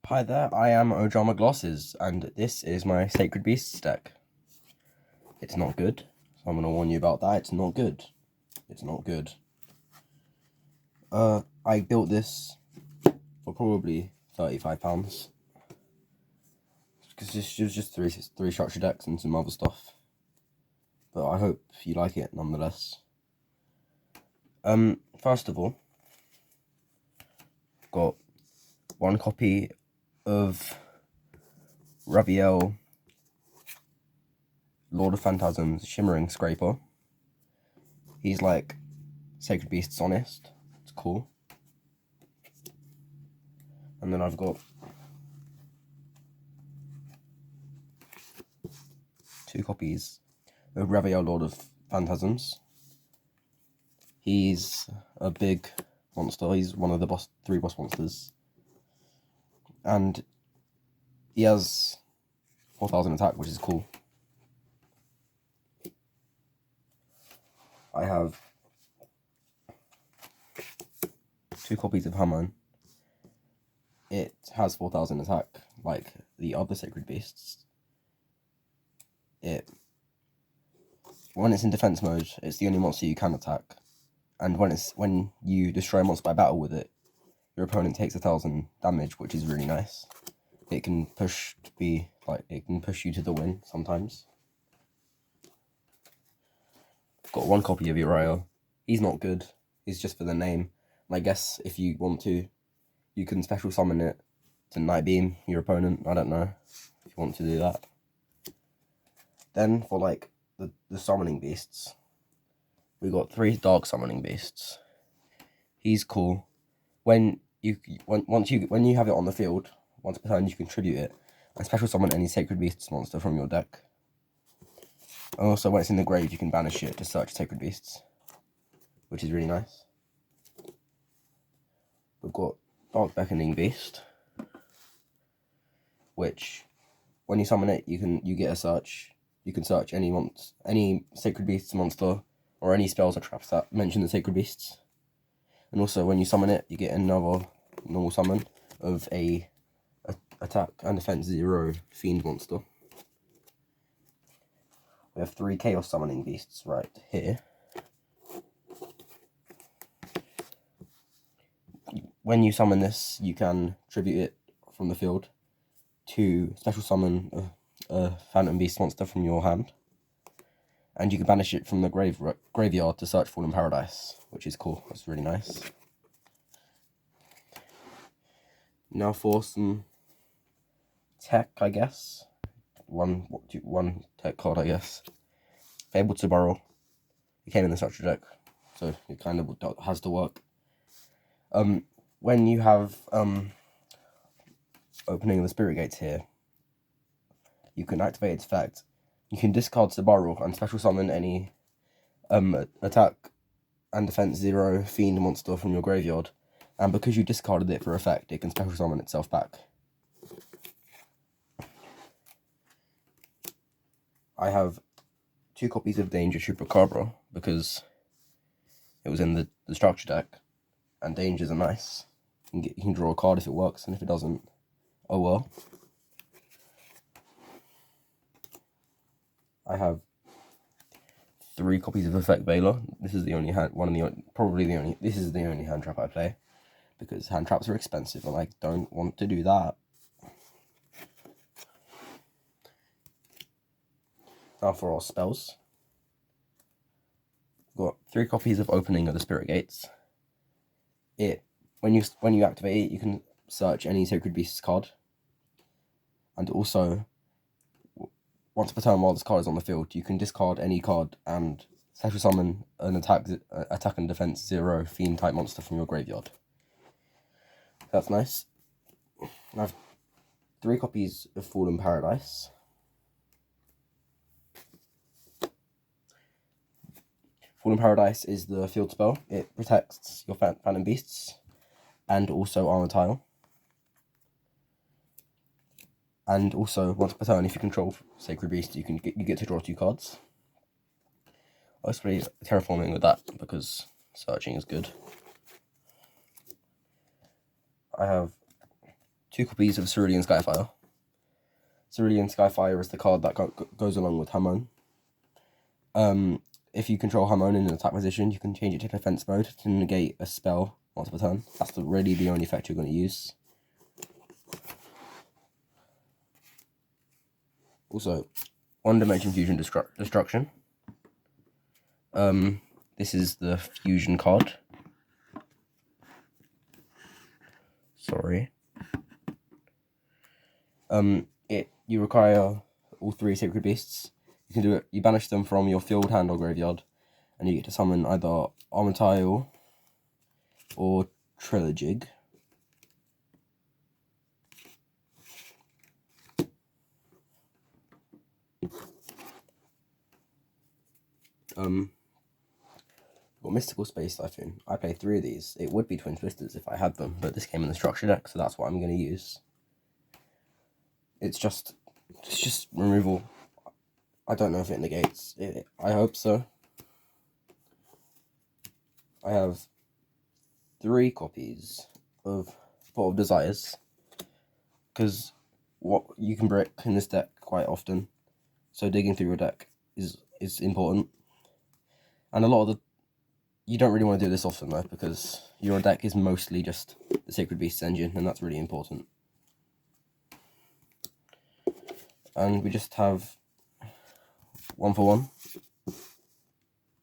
Hi there, I am Ojama Glosses, and this is my Sacred Beasts deck. It's not good, so I'm going to warn you about that. It's not good. It's not good. I built this for probably £35. Because this was just three structure decks and some other stuff. But I hope you like it nonetheless. First of all, got one copy of Raviel Lord of Phantasms Shimmering Scraper. He's like Sacred Beasts Honest. It's cool. And then I've got two copies of Raviel Lord of Phantasms. He's a big monster. He's one of the three boss monsters. And he has 4,000 attack, which is cool. I have two copies of Hamon. It has 4,000 attack, like the other Sacred Beasts. When it's in defense mode, it's the only monster you can attack. And when you destroy a monster by battle with it, your opponent takes 1,000 damage, which is really nice. It can push you to the win sometimes. Got one copy of Uriel. He's not good. He's just for the name. And I guess if you want to, you can special summon it to Night Beam your opponent. I don't know if you want to do that. Then for like the summoning beasts, we got 3 dark summoning beasts. He's cool. When you have it on the field, once per turn you contribute it and special summon any Sacred Beasts monster from your deck. And also when it's in the grave you can banish it to search Sacred Beasts, which is really nice. We've got Dark Beckoning Beast, which when you summon it you get a search. You can search any Sacred Beasts monster or any spells or traps that mention the Sacred Beasts. And also when you summon it, you get another normal summon of a attack and defense 0 fiend monster. We have 3 chaos summoning beasts right here. When you summon this, you can tribute it from the field to special summon a phantom beast monster from your hand. And you can banish it from the graveyard to search Fallen Paradise, which is cool. That's really nice. Now for some tech, I guess. One tech card, I guess. Fabled Subaru. It came in the structure deck, so it kind of has to work. When you have opening of the Spirit Gates here, you can activate its effect. You can discard Subaru and special summon any attack and defense 0 fiend monster from your graveyard. And because you discarded it for effect, it can special summon itself back. I have 2 copies of Danger Chupacabra because it was in the structure deck, and Dangers are nice. You can draw a card if it works, and if it doesn't, oh well. I have 3 copies of Effect Veiler. This is the only this is the only hand trap I play, because hand traps are expensive and I don't want to do that. Now for our spells. We've got 3 copies of Opening of the Spirit Gates. When you activate it, you can search any Sacred Beasts card. And also, once per turn while this card is on the field, you can discard any card and special summon an attack and defense 0 fiend type monster from your graveyard. That's nice. I have 3 copies of Fallen Paradise. Fallen Paradise is the field spell. It protects your Phantom Beasts and also Armor Tile. And also, once per turn, if you control Sacred Beast, you get to draw 2 cards. I was pretty terraforming with that because searching is good. I have 2 copies of Cerulean Skyfire. Cerulean Skyfire is the card that goes along with Hamon. If you control Hamon in an attack position, you can change it to defense mode to negate a spell once per turn. That's really the only effect you're going to use. Also, 1 Dimension Fusion Destruction. This is the fusion card. Sorry. You require all 3 Sacred Beasts. You can do it. You banish them from your field, hand, or graveyard, and you get to summon either Armityle or Trilojig. Got Mystical Space Typhoon. I play 3 of these. It would be Twin Twisters if I had them, but this came in the structure deck, so that's what I'm going to use. It's just removal. I don't know if it negates it. I hope so. I have 3 copies of Pot of Desires, because what you can brick in this deck quite often, so digging through your deck is important. And a lot of you don't really want to do this often though, because your deck is mostly just the Sacred Beasts engine, and that's really important. And we just have 1 for 1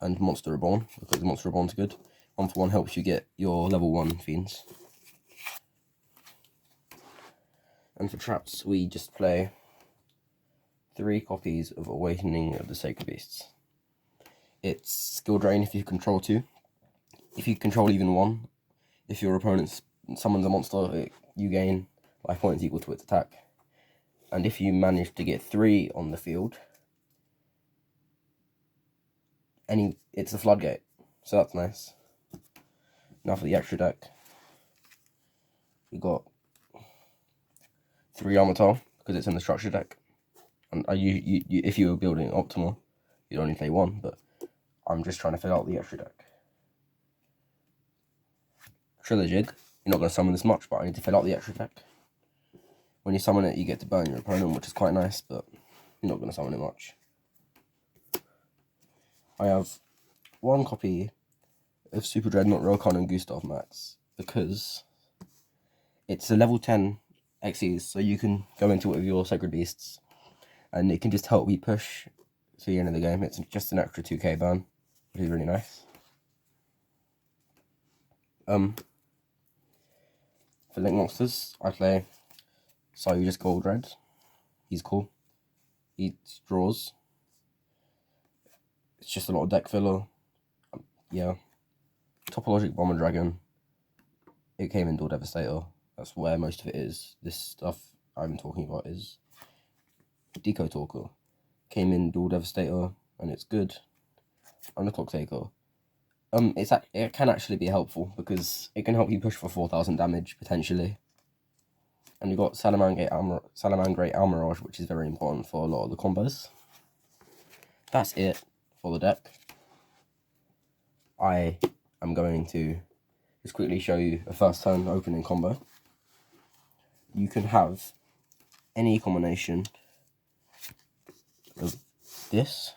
and Monster Reborn, because Monster Reborn's good. 1 for 1 helps you get your level 1 fiends. And for traps, we just play 3 copies of Awakening of the Sacred Beasts. It's skill drain if you control 2. If you control even 1, if your opponent summons a monster, you gain life points equal to its attack. And if you manage to get 3 on the field, it's a floodgate, so that's nice. Now for the extra deck, we got 3 Armityle, because it's in the structure deck. And if you were building optimal, you'd only play 1, but I'm just trying to fill out the extra deck. Trilojig, you're not going to summon this much, but I need to fill out the extra deck. When you summon it, you get to burn your opponent, which is quite nice, but you're not going to summon it much. I have 1 copy of Super Dreadnought Rokon and Gustav Max, because it's a level 10 Xyz, so you can go into it with your Sacred Beasts, and it can just help you push to the end of the game. It's just an extra 2k burn, which is really nice. For Link Monsters, I play Sayuja's Gold Red. He's cool. He draws. It's just a lot of deck filler. Yeah. Topologic Bomber Dragon. It came in Dual Devastator. That's where most of it is. This stuff I'm talking about is Deco Talker. Came in Dual Devastator, and it's good. Underclock Taker. It can actually be helpful, because it can help you push for 4,000 damage, potentially. And you've got Salamangreat Almirage, which is very important for a lot of the combos. That's it for the deck. I am going to just quickly show you a first turn opening combo. You can have any combination of this,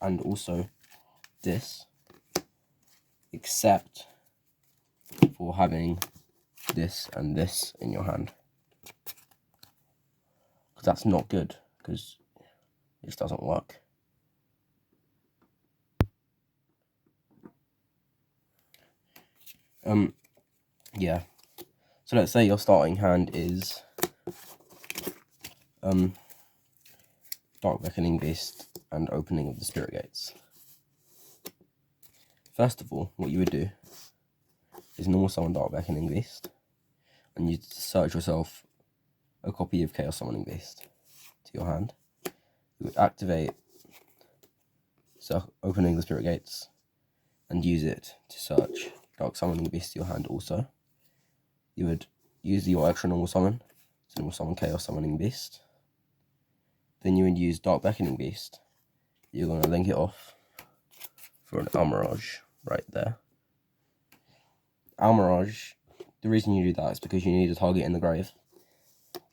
and also this, except for having this and this in your hand, because that's not good, because this doesn't work. Yeah, so let's say your starting hand is Dark Beckoning Beast and Opening of the Spirit Gates. First of all, what you would do is normal summon Dark Beckoning Beast, and you search yourself a copy of Chaos Summoning Beast to your hand. You would activate Opening the Spirit Gates and use it to search Dark Summoning Beast to your hand also. You would use your extra normal summon to normal summon Chaos Summoning Beast. Then you would use Dark Beckoning Beast you're going to link it off for an Almirage right there. Almirage, the reason you do that is because you need a target in the grave.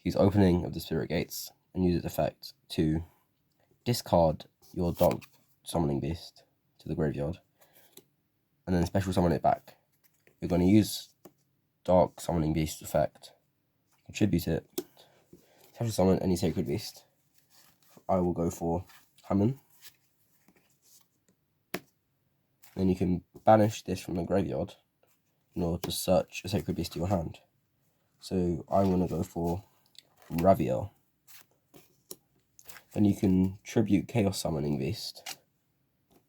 Use Opening of the Spirit Gates and use its effect to discard your Dark Summoning Beast to the graveyard and then special summon it back. You're going to use Dark Summoning Beast effect, contribute it, special summon any Sacred Beast. I will go for Hammond. Then you can banish this from the graveyard in order to search a Sacred Beast to your hand. So I'm going to go for Raviel. Then you can tribute Chaos Summoning Beast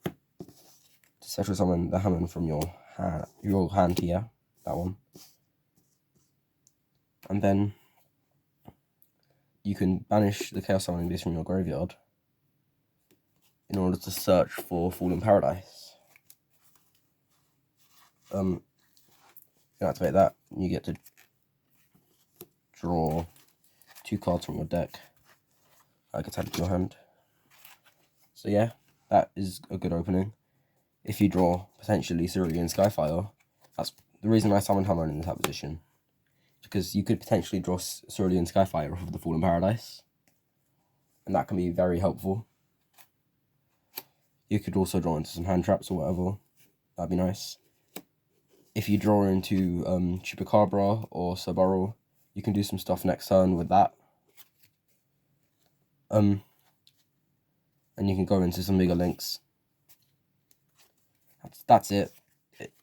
to special summon the Hammond from your hand here, that one. And then you can banish the Chaos Summoning Beast from your graveyard in order to search for Fallen Paradise. You activate that, you get to draw 2 cards from your deck. I get added to your hand. So yeah, that is a good opening. If you draw potentially Cerulean Skyfire, that's the reason I summoned Hammond in that position. Because you could potentially draw Cerulean Skyfire off of the Fallen Paradise, and that can be very helpful. You could also draw into some hand traps or whatever. That'd be nice. If you draw into Chupacabra or Subaru, you can do some stuff next turn with that. And you can go into some bigger links. That's it.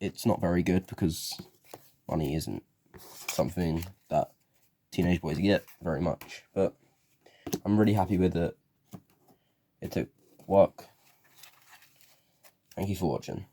It's not very good because money isn't something that teenage boys get very much. But I'm really happy with it. It took work. Thank you for watching.